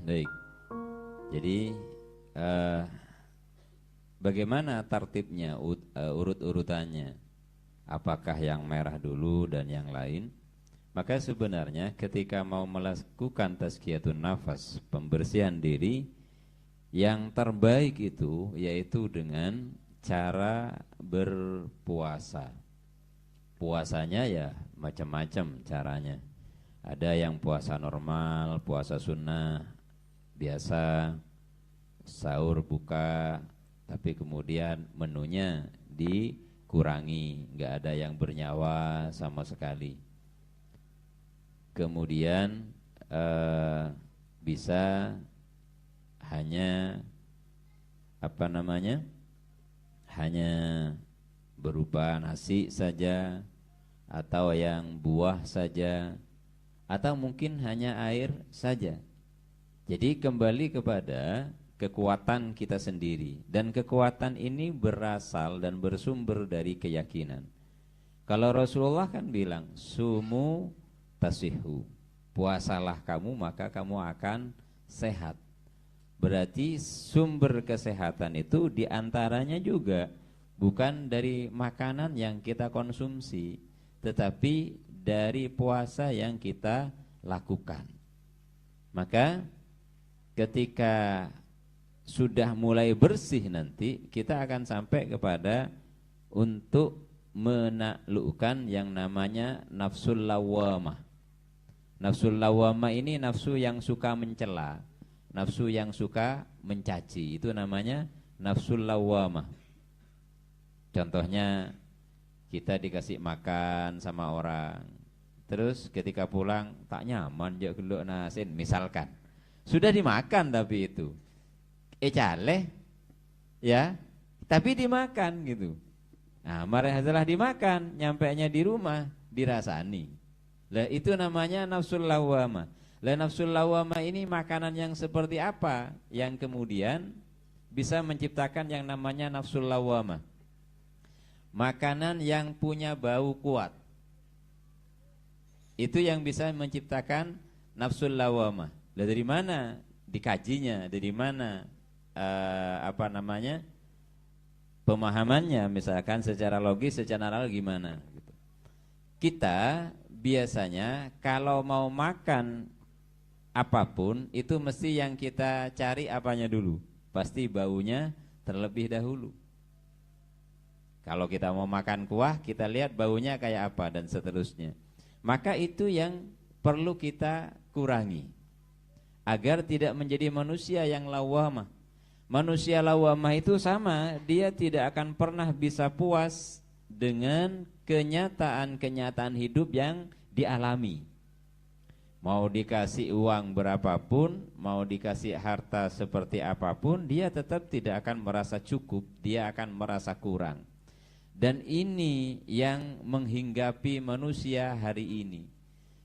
Baik. Jadi bagaimana tartibnya, urut-urutannya? Apakah yang merah dulu dan yang lain? Maka sebenarnya ketika mau melakukan tazkiyatun nafas, pembersihan diri, yang terbaik itu yaitu dengan cara berpuasa. Puasanya ya macam-macam caranya. Ada yang puasa normal, puasa sunnah biasa, sahur buka, tapi kemudian menunya dikurangi, nggak ada yang bernyawa sama sekali. Kemudian bisa hanya hanya berupa nasi saja, atau yang buah saja, atau mungkin hanya air saja. Jadi kembali kepada kekuatan kita sendiri, dan kekuatan ini berasal dan bersumber dari keyakinan. Kalau Rasulullah kan bilang, sumu tasihu, puasalah kamu maka kamu akan sehat. Berarti sumber kesehatan itu diantaranya juga bukan dari makanan yang kita konsumsi, tetapi dari puasa yang kita lakukan. Maka ketika sudah mulai bersih nanti, kita akan sampai kepada untuk menaklukkan yang namanya nafsul lawamah. Nafsul lawamah ini nafsu yang suka mencela, nafsu yang suka mencaci, itu namanya nafsul lawamah. Contohnya kita dikasih makan sama orang, terus ketika pulang tak nyaman jak geluk nasin misalkan. Sudah dimakan tapi itu caleh ya, tapi dimakan gitu. Nah, marah setelah dimakan, nyampainya di rumah dirasani. Lah itu namanya nafsul lawamah. Lah nafsul lawamah ini makanan yang seperti apa yang kemudian bisa menciptakan yang namanya nafsul lawamah? Makanan yang punya bau kuat. Itu yang bisa menciptakan nafsul lawamah. Lah dari mana dikajinya? Dari mana pemahamannya, misalkan secara logis, secara nalar gimana gitu. Kita biasanya kalau mau makan apapun itu mesti yang kita cari apanya dulu? Pasti baunya terlebih dahulu. Kalau kita mau makan kuah, kita lihat baunya kayak apa dan seterusnya. Maka itu yang perlu kita kurangi agar tidak menjadi manusia yang lawamah. Manusia lawamah itu sama, dia tidak akan pernah bisa puas dengan kenyataan-kenyataan hidup yang dialami. Mau dikasih uang berapapun, mau dikasih harta seperti apapun, dia tetap tidak akan merasa cukup, dia akan merasa kurang. Dan ini yang menghinggapi manusia hari ini.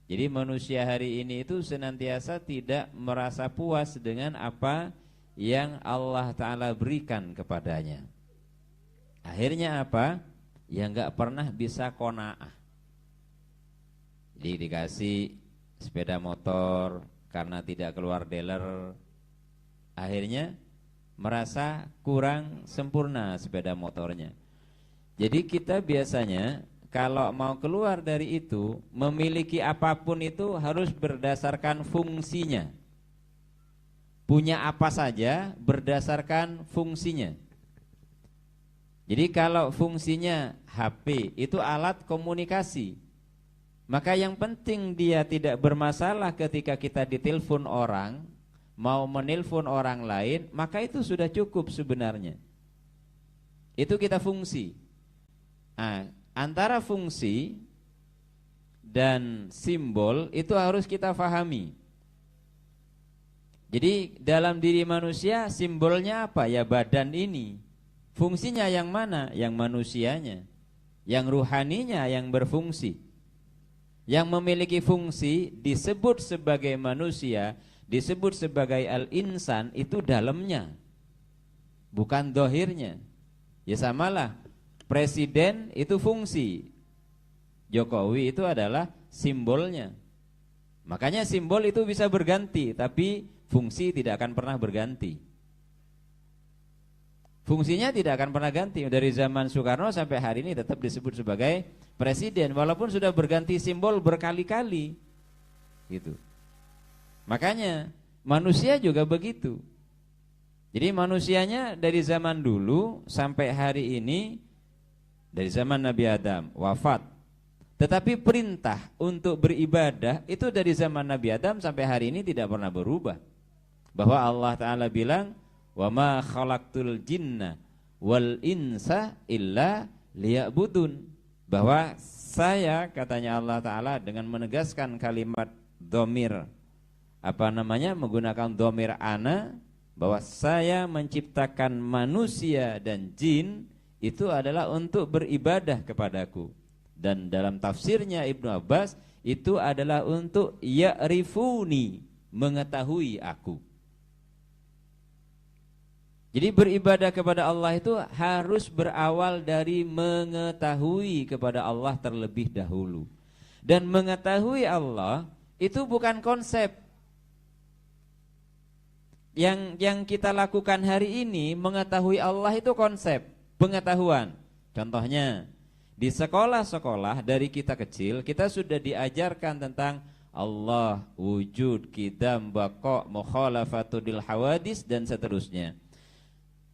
Jadi manusia hari ini itu senantiasa tidak merasa puas dengan apa yang Allah Ta'ala berikan kepadanya. Akhirnya apa? Ya gak pernah bisa qanaah. Jadi dikasih sepeda motor karena tidak keluar dealer, akhirnya merasa kurang sempurna sepeda motornya. Jadi kita biasanya kalau mau keluar dari itu, memiliki apapun itu harus berdasarkan fungsinya. Punya apa saja berdasarkan fungsinya. Jadi kalau fungsinya HP itu alat komunikasi, maka yang penting dia tidak bermasalah ketika kita ditelepon orang, mau menelpon orang lain, maka itu sudah cukup sebenarnya. Itu kita fungsi. Nah, antara fungsi dan simbol itu harus kita fahami. Jadi dalam diri manusia simbolnya apa? Ya badan ini. Fungsinya yang mana? Yang manusianya. Yang ruhaninya yang berfungsi. Yang memiliki fungsi disebut sebagai manusia, disebut sebagai al-insan, itu dalamnya, bukan dohirnya. Ya samalah, presiden itu fungsi, Jokowi itu adalah simbolnya. Makanya simbol itu bisa berganti, tapi fungsi tidak akan pernah berganti. Fungsinya tidak akan pernah ganti. Dari zaman Soekarno sampai hari ini tetap disebut sebagai presiden, walaupun sudah berganti simbol berkali-kali. Gitu. Makanya manusia juga begitu. Jadi manusianya dari zaman dulu sampai hari ini, dari zaman Nabi Adam wafat, tetapi perintah untuk beribadah itu dari zaman Nabi Adam sampai hari ini tidak pernah berubah. Bahwa Allah Ta'ala bilang, wa ma khalaqtul jinna wal insa illa liya'budun. Bahwa saya, katanya Allah Ta'ala dengan menegaskan kalimat dhamir, menggunakan dhamir ana, bahwa saya menciptakan manusia dan jin itu adalah untuk beribadah kepadaku. Dan dalam tafsirnya Ibnu Abbas itu adalah untuk ya'rifuni, mengetahui aku. Jadi beribadah kepada Allah itu harus berawal dari mengetahui kepada Allah terlebih dahulu. Dan mengetahui Allah itu bukan konsep. Yang kita lakukan hari ini, mengetahui Allah itu konsep, pengetahuan. Contohnya, di sekolah-sekolah dari kita kecil, kita sudah diajarkan tentang Allah, wujud, qidam, baqa, mukhalafatul hawadis, dan seterusnya.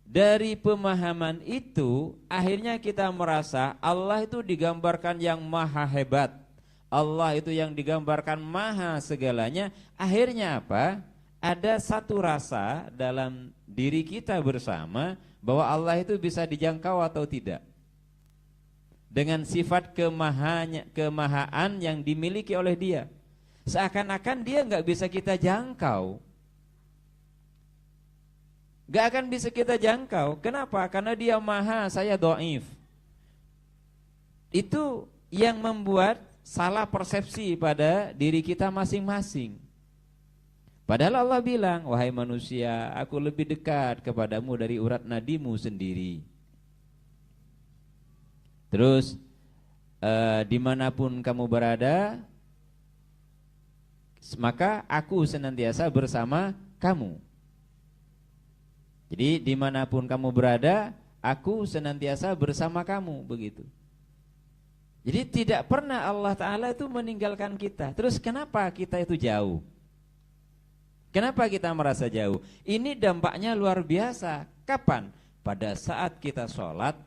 Dari pemahaman itu, akhirnya kita merasa Allah itu digambarkan yang maha hebat, Allah itu yang digambarkan maha segalanya. Akhirnya apa? Ada satu rasa dalam diri kita bersama bahwa Allah itu bisa dijangkau atau tidak, dengan sifat kemahaan yang dimiliki oleh Dia. Seakan-akan Dia nggak bisa kita jangkau, nggak akan bisa kita jangkau. Kenapa? Karena Dia maha, saya dhaif. Itu yang membuat salah persepsi pada diri kita masing-masing. Padahal Allah bilang, wahai manusia, aku lebih dekat kepadamu dari urat nadimu sendiri. Terus dimanapun kamu berada, maka aku senantiasa bersama kamu. Jadi dimanapun kamu berada, aku senantiasa bersama kamu, begitu. Jadi tidak pernah Allah Ta'ala itu meninggalkan kita. Terus kenapa kita itu jauh? Kenapa kita merasa jauh? Ini dampaknya luar biasa. Kapan? Pada saat kita sholat,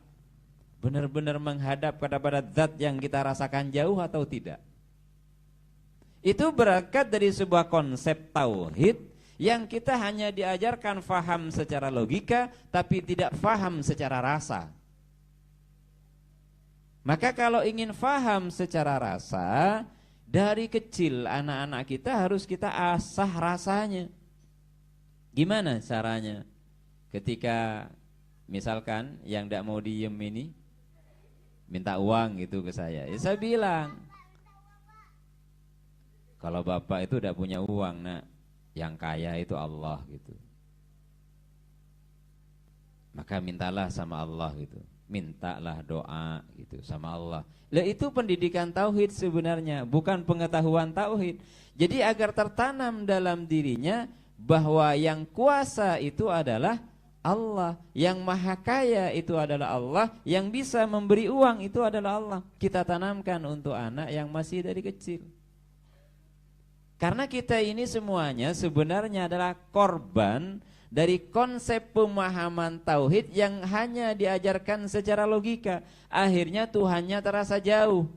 benar-benar menghadap kepada zat yang kita rasakan jauh atau tidak. Itu berangkat dari sebuah konsep tauhid yang kita hanya diajarkan faham secara logika, tapi tidak faham secara rasa. Maka kalau ingin faham secara rasa, dari kecil anak-anak kita harus kita asah rasanya. Gimana caranya? Ketika misalkan yang tidak mau diem ini minta uang gitu ke saya, ya saya bilang, kalau bapak itu tidak punya uang, nak, yang kaya itu Allah gitu. Maka mintalah sama Allah gitu. Mintalah doa gitu sama Allah. Lah itu pendidikan tauhid sebenarnya, bukan pengetahuan tauhid. Jadi agar tertanam dalam dirinya bahwa yang kuasa itu adalah Allah, yang maha kaya itu adalah Allah, yang bisa memberi uang itu adalah Allah. Kita tanamkan untuk anak yang masih dari kecil. Karena kita ini semuanya sebenarnya adalah korban dari konsep pemahaman tauhid yang hanya diajarkan secara logika. Akhirnya Tuhannya terasa jauh.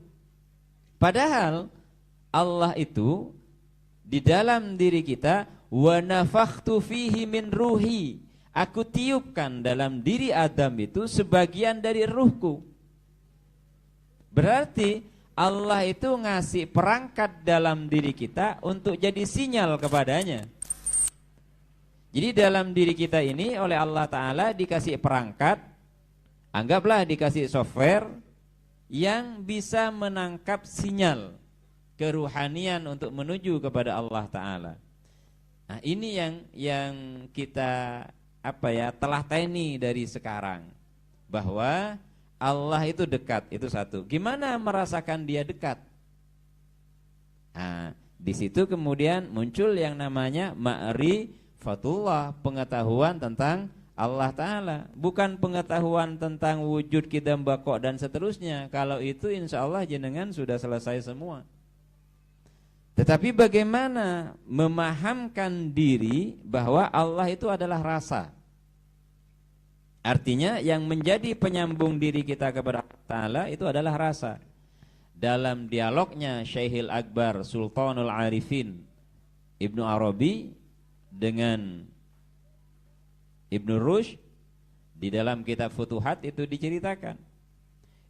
Padahal Allah itu di dalam diri kita, wa nafakhtu fihi min ruhi, aku tiupkan dalam diri Adam itu sebagian dari ruhku. Berarti Allah itu ngasih perangkat dalam diri kita untuk jadi sinyal kepadanya. Jadi dalam diri kita ini oleh Allah Ta'ala dikasih perangkat, anggaplah dikasih software yang bisa menangkap sinyal keruhanian untuk menuju kepada Allah Ta'ala. Nah ini yang kita telah teni dari sekarang, bahwa Allah itu dekat, itu satu. Gimana merasakan Dia dekat? Nah, di situ kemudian muncul yang namanya ma'rifatullah, pengetahuan tentang Allah Ta'ala, bukan pengetahuan tentang wujud kidam bako dan seterusnya. Kalau itu insya Allah jenengan sudah selesai semua. Tetapi bagaimana memahamkan diri bahwa Allah itu adalah rasa. Artinya yang menjadi penyambung diri kita kepada Allah Ta'ala itu adalah rasa. Dalam dialognya Syekhul Akbar Sultanul Arifin Ibnu Arabi dengan Ibnu Rushd, di dalam kitab Futuhat itu diceritakan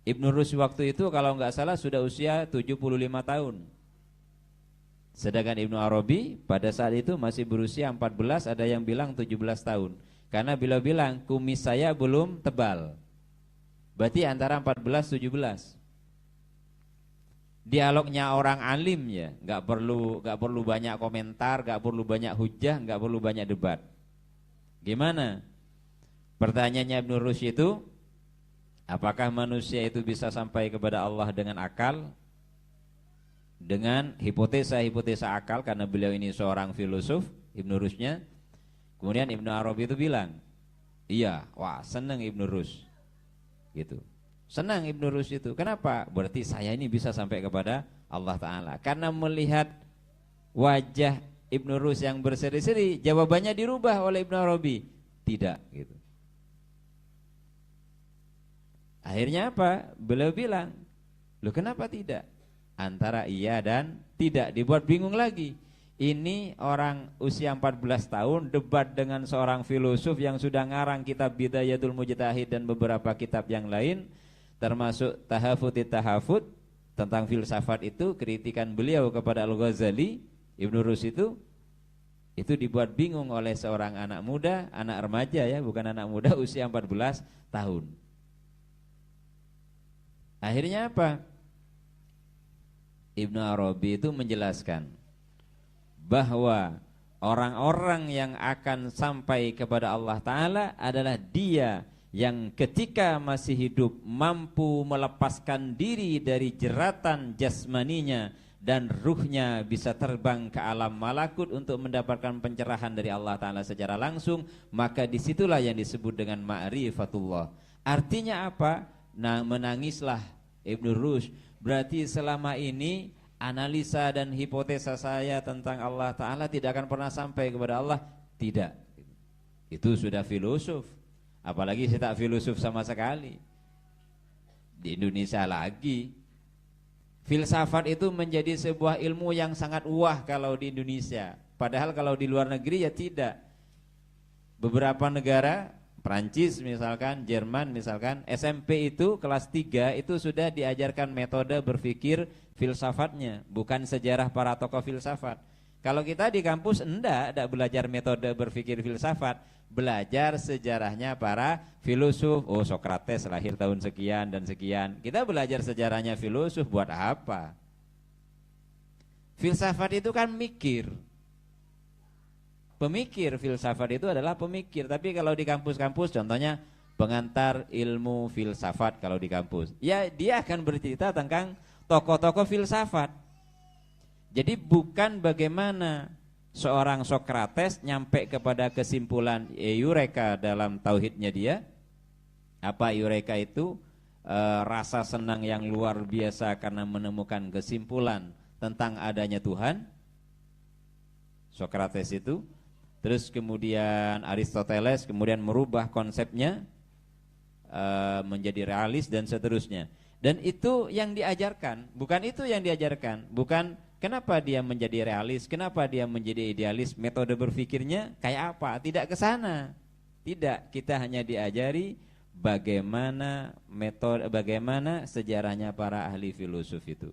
Ibnu Rushd waktu itu kalau enggak salah sudah usia 75 tahun. Sedangkan Ibnu Arabi pada saat itu masih berusia 14, ada yang bilang 17 tahun. Karena beliau bilang kumis saya belum tebal. Berarti antara 14 17. Dialognya orang alim ya, enggak perlu banyak komentar, enggak perlu banyak hujah, enggak perlu banyak debat. Gimana? Pertanyaannya Ibnu Rushd itu, apakah manusia itu bisa sampai kepada Allah dengan akal? Dengan hipotesa akal, karena beliau ini seorang filosof, Ibnu Rushdnya. Kemudian Ibnu Arabi itu bilang, iya, wah senang Ibnu Rushd gitu. Senang Ibnu Rushd itu. Kenapa? Berarti saya ini bisa sampai kepada Allah Ta'ala. Karena melihat wajah Ibnu Rushd yang berseri-seri, jawabannya dirubah oleh Ibnu Arabi. Tidak gitu. Akhirnya apa? Beliau bilang, loh kenapa tidak? Antara iya dan tidak, dibuat bingung lagi. Ini orang usia 14 tahun debat dengan seorang filosof yang sudah ngarang kitab Bidayatul Mujtahid dan beberapa kitab yang lain, termasuk Tahafutit Tahafut tentang filsafat itu, kritikan beliau kepada Al-Ghazali. Ibnu Rushd itu dibuat bingung oleh seorang anak muda, anak remaja ya, bukan anak muda, usia 14 tahun. Akhirnya apa? Ibnu Arabi itu menjelaskan bahwa orang-orang yang akan sampai kepada Allah Ta'ala adalah dia yang ketika masih hidup mampu melepaskan diri dari jeratan jasmaninya dan ruhnya bisa terbang ke alam malakut untuk mendapatkan pencerahan dari Allah Ta'ala secara langsung, maka disitulah yang disebut dengan ma'rifatullah. Artinya apa? Nah, menangislah Ibnu Rushd. Berarti selama ini analisa dan hipotesa saya tentang Allah Ta'ala tidak akan pernah sampai kepada Allah. Tidak. Itu sudah filosof. Apalagi saya tak filosof sama sekali. Di Indonesia lagi, filsafat itu menjadi sebuah ilmu yang sangat wah kalau di Indonesia. Padahal kalau di luar negeri ya tidak. Beberapa negara, Prancis misalkan, Jerman misalkan, SMP itu kelas 3 itu sudah diajarkan metode berpikir filsafatnya, bukan sejarah para tokoh filsafat. Kalau kita di kampus enggak belajar metode berpikir filsafat, belajar sejarahnya para filosof. Oh, Sokrates lahir tahun sekian dan sekian. Kita belajar sejarahnya filosof buat apa? Filsafat itu kan mikir. Pemikir, filsafat itu adalah pemikir. Tapi kalau di kampus-kampus, contohnya pengantar ilmu filsafat kalau di kampus, ya dia akan bercerita tentang tokoh-tokoh filsafat. Jadi bukan bagaimana seorang Sokrates nyampe kepada kesimpulan eureka dalam tauhidnya dia. Apa eureka itu? Rasa senang yang luar biasa karena menemukan kesimpulan tentang adanya Tuhan. Sokrates itu. Terus kemudian Aristoteles kemudian merubah konsepnya menjadi realis dan seterusnya. Dan itu yang diajarkan, bukan itu yang diajarkan. Bukan kenapa dia menjadi realis, kenapa dia menjadi idealis, metode berpikirnya kayak apa, tidak ke sana. Tidak, kita hanya diajari bagaimana metode, bagaimana sejarahnya para ahli filosof itu.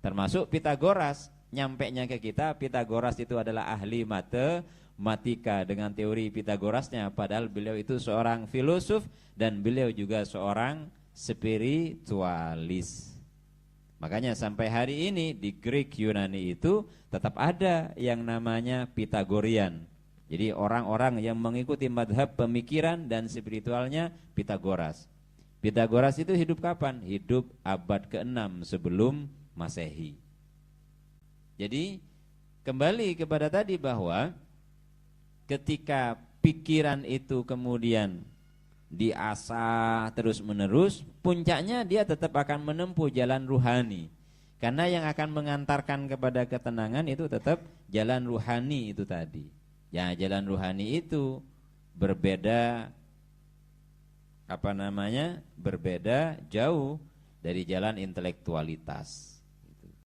Termasuk Pitagoras, nyampenya ke kita, Pitagoras itu adalah ahli matematika dengan teori Pitagorasnya, padahal beliau itu seorang filosof dan beliau juga seorang spiritualis. Makanya sampai hari ini di Greek Yunani itu tetap ada yang namanya Pitagorian. Jadi orang-orang yang mengikuti madhab pemikiran dan spiritualnya Pitagoras. Pitagoras itu hidup kapan? Hidup abad ke-6 sebelum Masehi. Jadi kembali kepada tadi bahwa ketika pikiran itu kemudian diasah terus-menerus, puncaknya dia tetap akan menempuh jalan ruhani. Karena yang akan mengantarkan kepada ketenangan itu tetap jalan ruhani itu tadi. Ya, jalan ruhani itu berbeda berbeda jauh dari jalan intelektualitas.